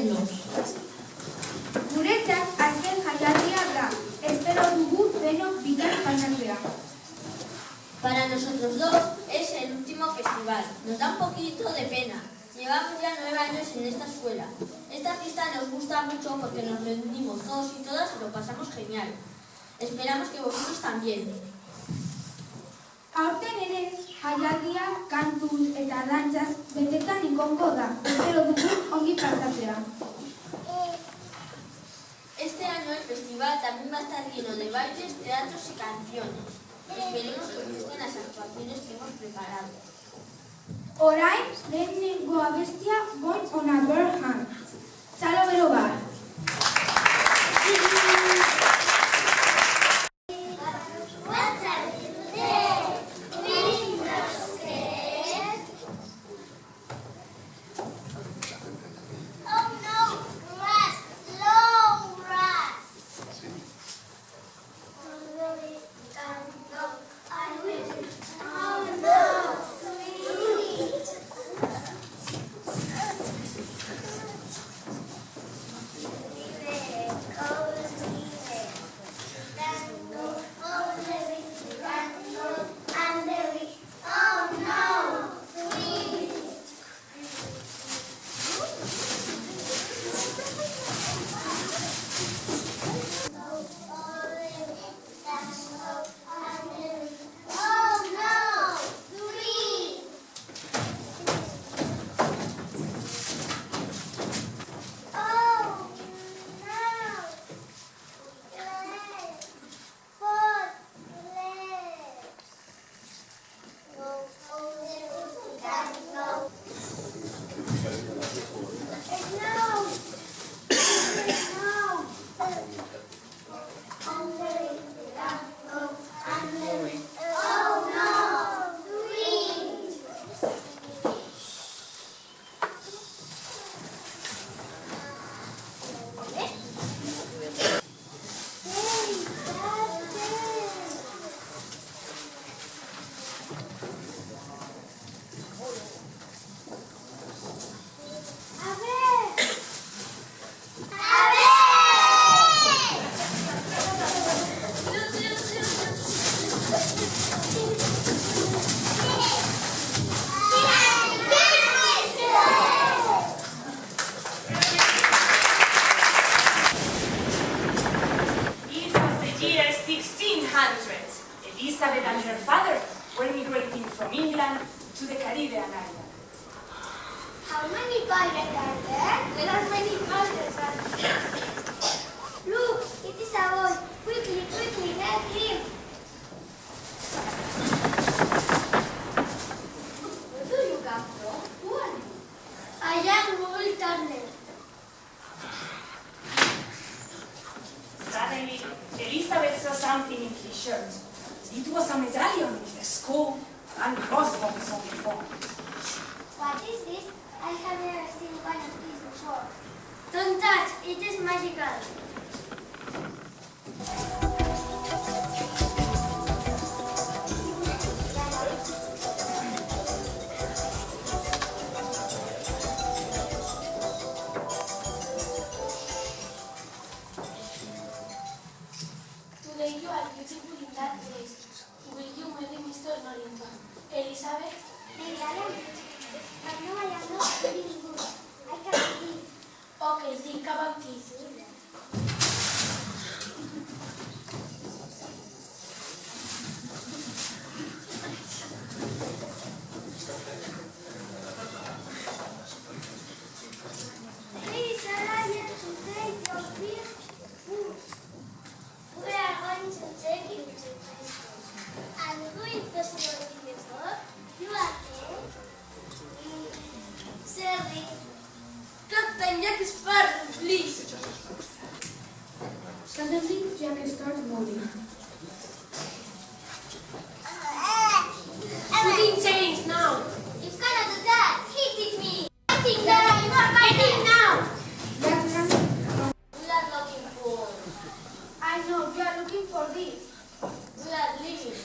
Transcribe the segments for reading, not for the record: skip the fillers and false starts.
vernos. Guretzat azken jaialdia da. Espero dugu denok bitan pasatzea. Para nosotros dos es el último festival. Nos da un poquito de pena. Llevamos ya 9 años en esta escuela. Esta fiesta nos gusta mucho porque nos reunimos todos y todas y lo pasamos genial. Esperamos que vosotros también. Aurten ere jaialdia, kantuz eta dantzaz betetan ikongo da. Espero dugu ongi pasatzea. Este año el festival también va a estar lleno de bailes, teatros y canciones. Esperemos que os gusten las actuaciones que hemos preparado. Orain, lehenengo abestia Born on a Bird Hand. Txalo bero bar. Elizabeth and her father were immigrating from England to the Caribbean island. How many pirates are there? There are many pirates. Look, it is a boy. Quickly, quickly, help him. Where do you come from? Who are you? I am Rule Turner. Suddenly, Elizabeth saw something in his shirt. It was a medallion with a skull and crossbones on the front. What is this? I have never seen one of these before. Don't touch, it is magical. Today you are beautiful in that dress. Will you marry Mr. Norrington? Elizabeth? Maybe I am beautiful, but no, I am not feeling good. I can't sleep. Okay, think about it. Please allow you to take your beer. We are going to take you to Bristol. And who is the security before? You are there. Sorry. Captain Jack Sparrow, please. Suddenly, Jack starts moving. Put in chains now. You cannot do that. He did me. I think that I am fighting now. Jack runs from. We are looking for. I know, you are looking for this. We are leaving.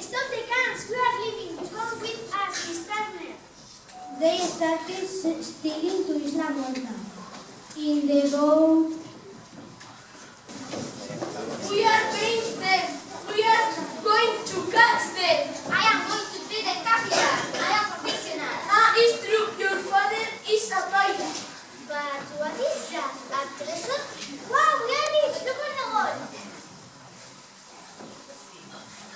Stop the guns. We are leaving. Come with us, Miss Turner. They started stealing to Isla Morna. In the boat, We are being them. We are going to catch them. I am going to be the captain. I am professional. Ah, it's true. Your father is a pilot. But what is that? A treasure? Wow, there it is! Look on the wall!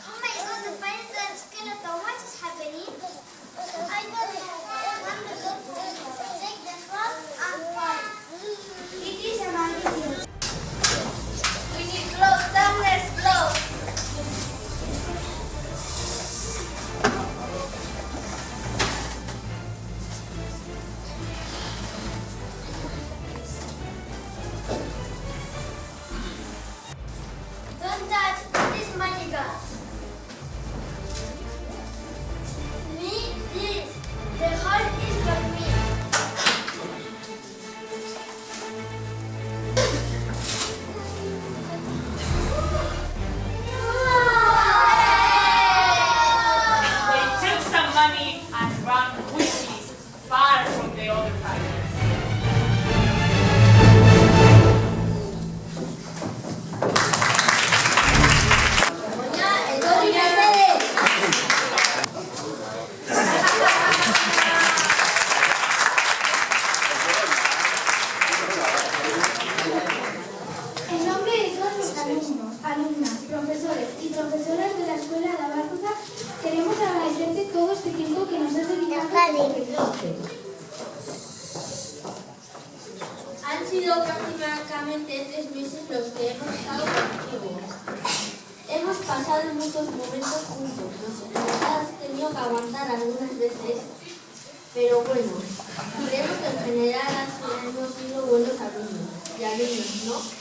Oh my god, the final skeleton, what is happening? I got it. I'm the doctor. Take the frog and fight. it is a magician. We need blood, darkness, blood. Don't touch this magic gun. Me, this. The heart is for me. They took some money and ran wishes far from the other pirates. En nombre de todos los alumnos, alumnas, profesores y profesoras de la Escuela de Abarzuza, queremos agradecerte todo este tiempo que nos has dedicado a Han sido prácticamente 3 meses los que hemos estado contigo. Hemos pasado muchos momentos juntos. Nos has tenido que aguantar algunas veces, pero bueno, creemos que en general hemos sido buenos alumnos y alumnos, ¿no?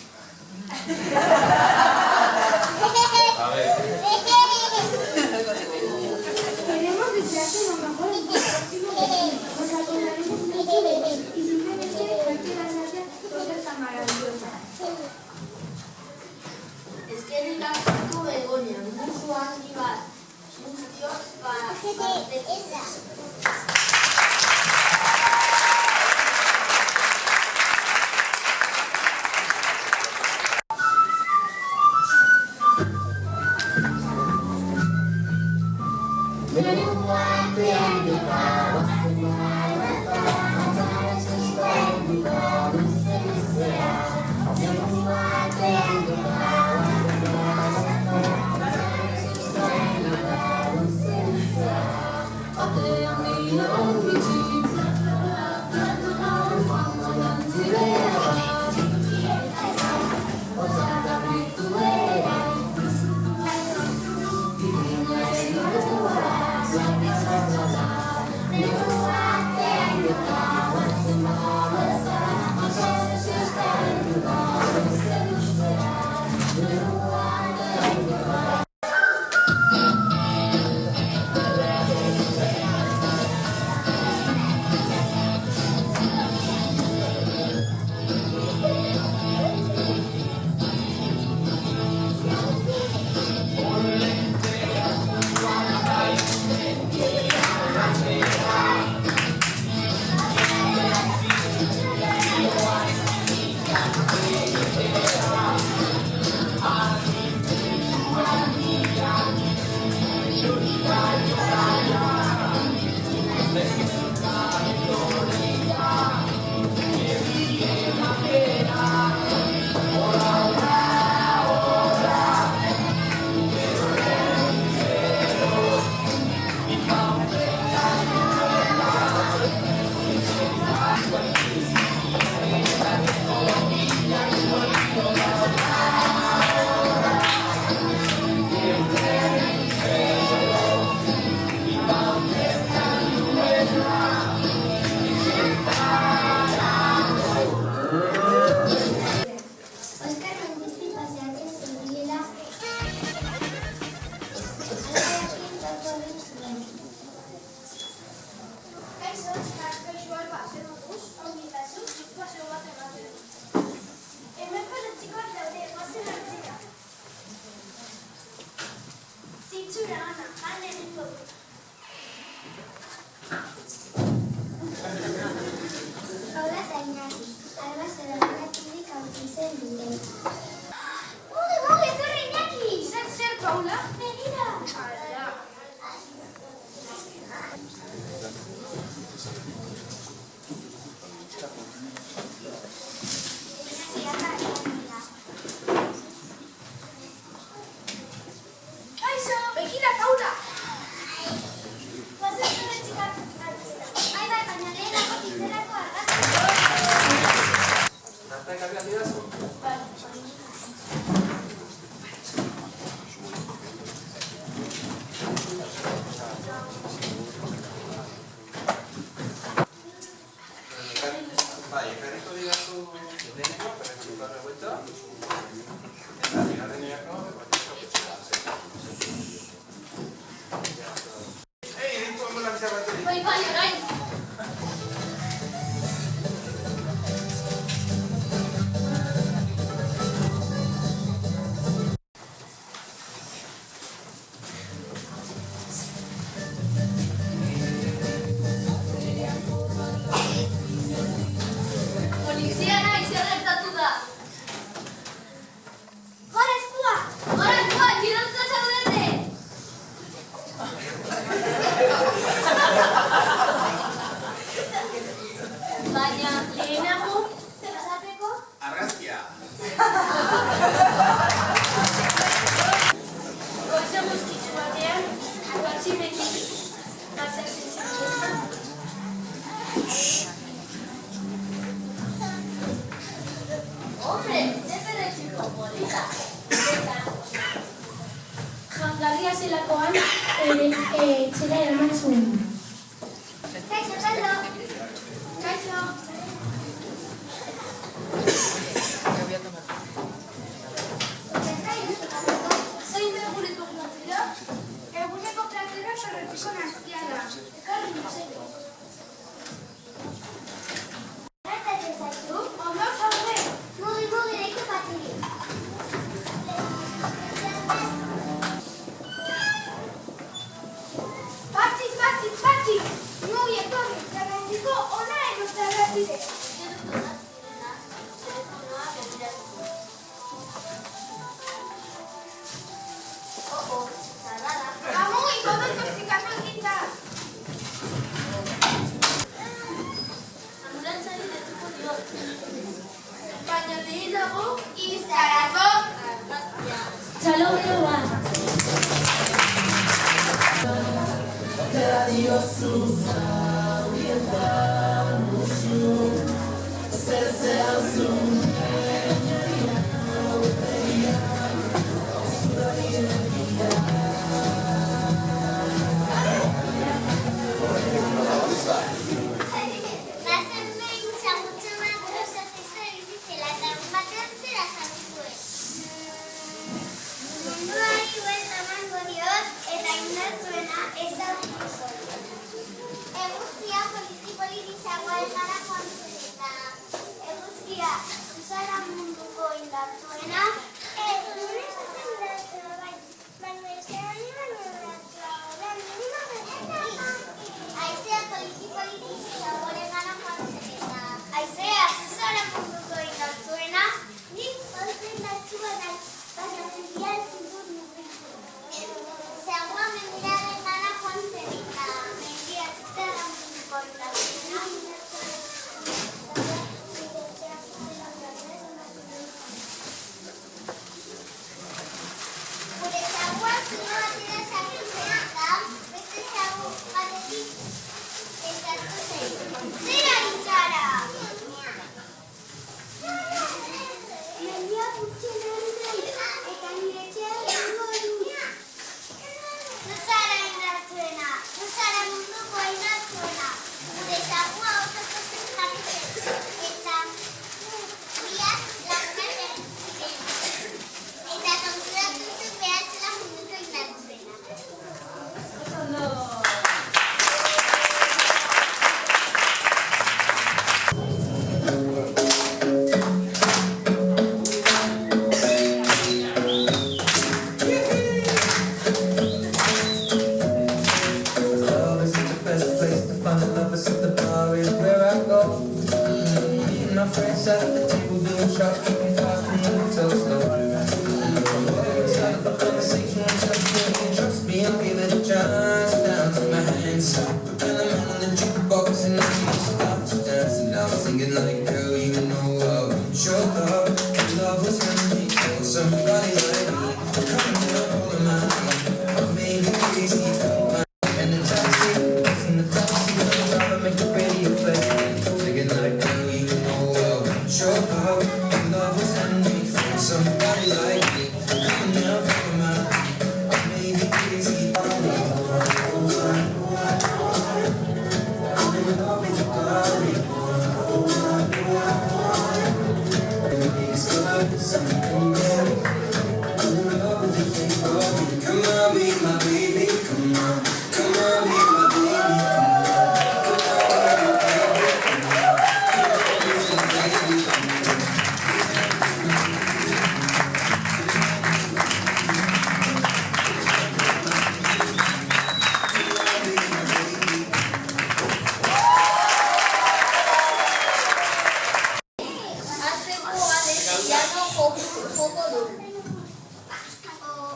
Queremos desearte lo mejor en tu próximo destino. Nos acordaremos mucho de ti y simplemente darte las gracias por ser tan maravillosa. Eskerrik asko Begoña, musu handi bat, funtzioz batetik. Iñaki. Además, se la van a publicar a 15 de dinero. ¡Ole, corre, Iñaki! Ser, Paula. ¡Venida! Kaixo, begira, Paula. Bai, ekarriko didazu lehenengo, perretxuko revuelto. Eta bigarreneko, ditu ambulantzia bat hori. Bai. Polizia naiz, zer gertatu da? Gora eskua! Girotuta zaudete! Baina, lehenago, Esateko? Argazkia. goiza guztitzu batean, batximetik batzen zizien. Hombre, ze perretxiko polita. Jangarria zelakoan, etxera eraman zuen. Kaixo, Pedro! Kaixo. Zein da gureko platera? Eguneko platera sorretiko nazkia da. Ekarri nizeko. Gertatzen zaizu? Ondo zaude. Mugi, deitu patiri. Patxik. Nui etorri, garrantziko ona erostarra zide. Amui, todo intoxikatu egin da. Ambulantzari detuko diot. Baina lehenago, izarako. Txalo gero bat. Bazen behin zagutxo bat grosatizko bizizela eta batean zera zabizuen. Munduari buelta emango diot eta indartzuena ezagutuko. Eguzkia politi-politizagoa elkara joan zuen eta eguzkia zuzara munduko indartzuena. Nire esaten indartzua, baina ezean indartzua, Aizea politi-politizagoa elkara joan zuen eta Aizea zuzara munduko indartzuena. Nik oso indartzua da, baina mendia ezin dut mugitu. Zegoa mendiaren gana joan zen eta mendia zuzara munduko indartzuena. my friends sat at the table doing shots, drinking fast from the hotel slow. Inside of the conversation, trust me, I'll give it a chance. Down to my hands, put the man on the jukebox and I start to dance. And I'm singing like, girl, you know I want your love. Love was handmade for somebody like me. Coming down all of my feet, I made it crazy. And the taxi, in the taxi, the driver make the radio play. Singing like, girl, you know I want your love. Love was handmade for somebody like me. Coming down all of my feet, I made it crazy. Come on, be my baby, come on. Come on, be my baby,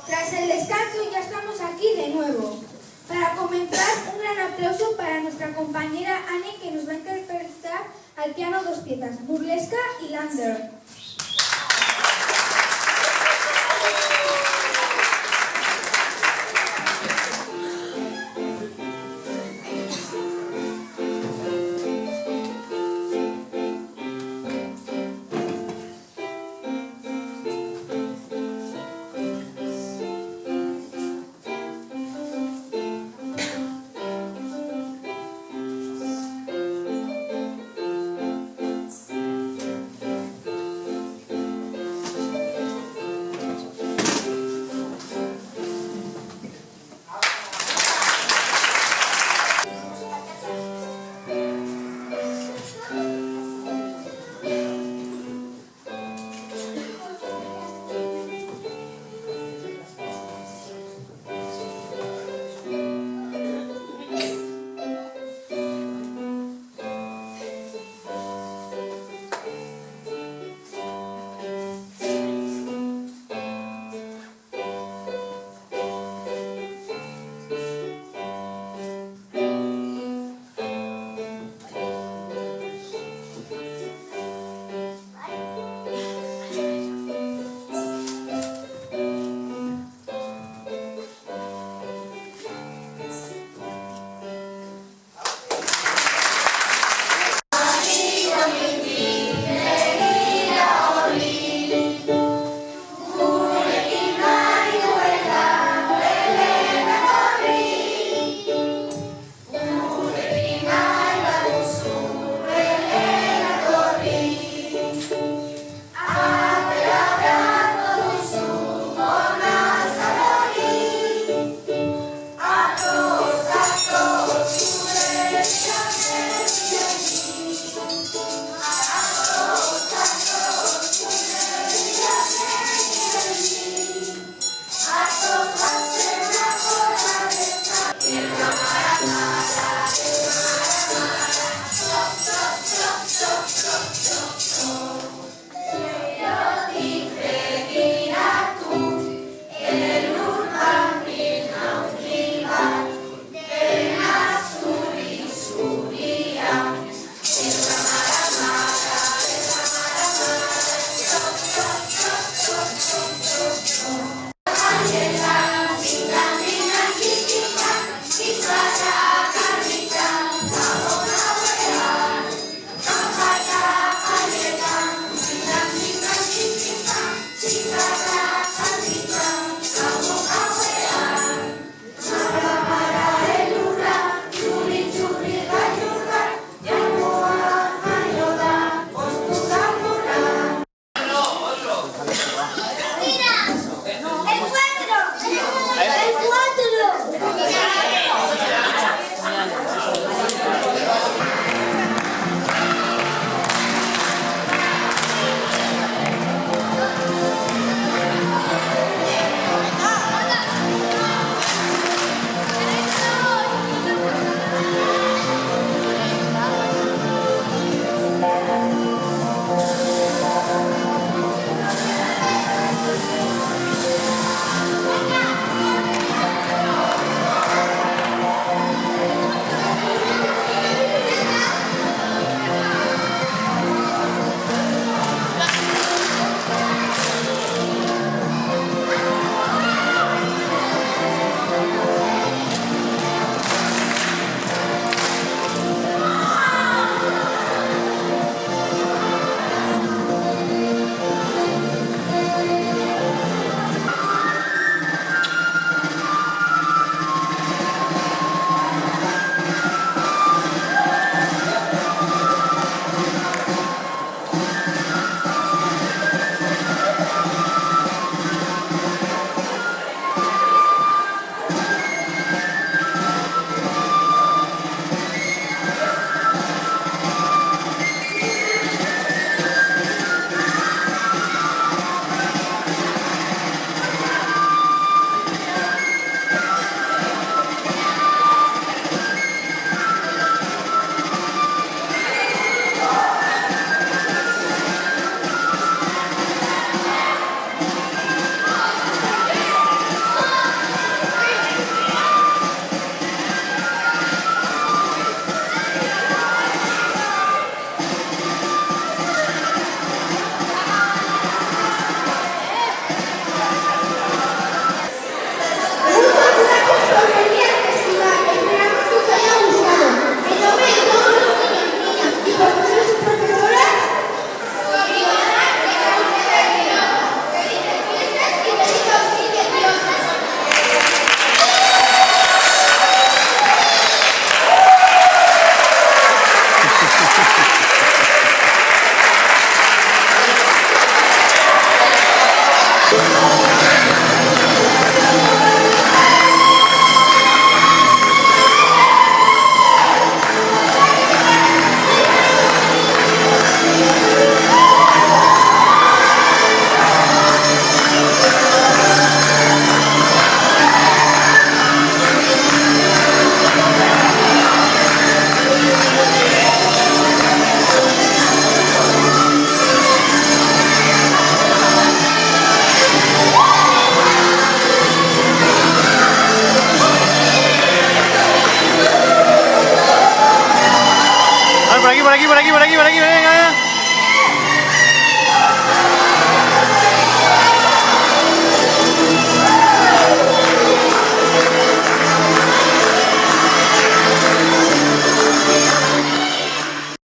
Tras el descanso ya estamos aquí de nuevo. Para comenzar, un gran aplauso para nuestra compañera Annie, que nos va a interpretar al piano dos piezas, Burlesca y Lander.